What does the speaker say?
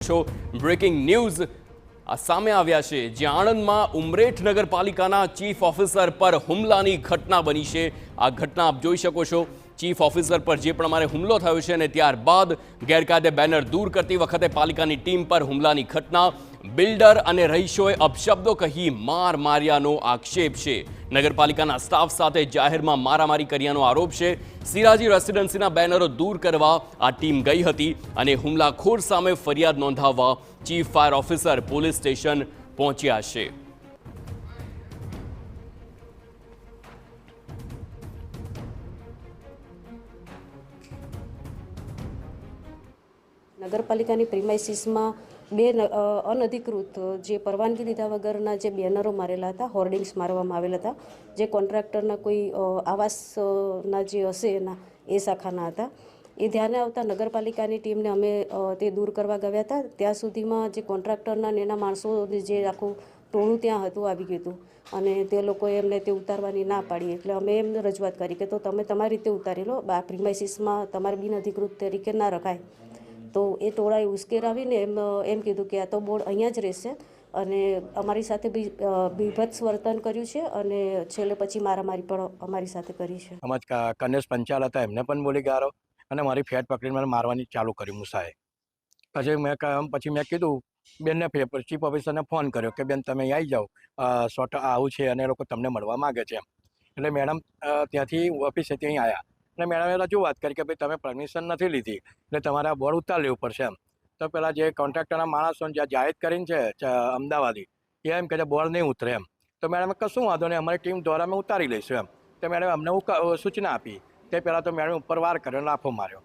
છો breaking news સામે આવ્યા છે, જ્યાં આણંદમાં ઉમરેઠ નગરપાલિકાના ચીફ ઓફિસર પર હુમલાની ઘટના બની છે। આ ઘટના આપ જોઈ શકો છો। ચીફ ઓફિસર પર જે પ્રમાણે હુમલો થયો છે અને ત્યારબાદ ગેરકાયદે બેનર દૂર કરતી વખતે પાલિકાની ટીમ પર હુમલાની ઘટના। બિલ્ડર અને રહીશોએ અપશબ્દો કહી માર માર્યાનો આક્ષેપ છે। નગરપાલિકાના સ્ટાફ સાથે જાહેરમાં મારામારી કર્યાનો આરોપ છે। સિરાજી રેસિડેન્સીના બેનરો દૂર કરવા આ ટીમ ગઈ હતી અને હુમલાખોર સામે ફરિયાદ નોંધાવવા chief fire officer police station પહોંચ્યા છે। નગરપાલિકાની પ્રિમાઇસીસમાં બે અનધિકૃત જે પરવાનગી લીધા વગરના જે બેનરો મારેલા હતા, હોર્ડિંગ્સ મારવામાં આવેલા હતા, જે કોન્ટ્રાક્ટરના કોઈ આવાસના જે હશે એના એ શાખાના હતા। એ ધ્યાને આવતા નગરપાલિકાની ટીમને અમે તે દૂર કરવા ગયા હતા। ત્યાં સુધીમાં જે કોન્ટ્રાક્ટરના ને એના માણસોની જે આખું ટોળું ત્યાં હતું આવી ગયું હતું અને તે લોકોએ એમને તે ઉતારવાની ના પાડી। એટલે અમે એમને રજૂઆત કરી કે તો તમે તમારી રીતે ઉતારી લો, આ પ્રિમાઇસીસમાં તમારે બિનઅધિકૃત તરીકે ના રખાય। તો એ ટોળાએ ઉશ્કેરાવીને એમ કીધું કે આ તો બોર્ડ અહીંયા જ રહેશે અને અમારી સાથે બીભત્સ વર્તન કર્યું છે અને છેલ્લે પછી મારામારી પણ અમારી સાથે કરી છે। અમાજ કનેશ પંચાલ હતા, એમને પણ બોલી ગારો અને મારી ફેટ પકડીને મને મારવાની ચાલુ કરી મૂસાએ। પછી મેં કીધું બેનને ચીફ ઓફિસરને ફોન કર્યો કે બેન તમે આવી જાઓ, શોર્ટ આવું છે અને એ લોકો તમને મળવા માગે છે એમ। એટલે મેડમ ત્યાંથી ઓફિસેથી અહીં આવ્યા અને મેડમે રજૂઆત કરી કે ભાઈ તમે પરમિશન નથી લીધી એટલે તમારે આ બોર્ડ ઉતાર લેવું પડશે એમ। તો પેલા જે કોન્ટ્રાક્ટરના માણસો જ્યાં જાહેર કરીને છે અમદાવાદી, એ એમ કે બોર્ડ નહીં ઉતરે એમ। તો મેડમે કશું વાંધો નહીં, અમારી ટીમ દ્વારા અમે ઉતારી લઈશું એમ। તો મેડમે અમને સૂચના આપી તે પહેલાં તો મેડમે ઉપર વાર કર્યો, લાફો માર્યો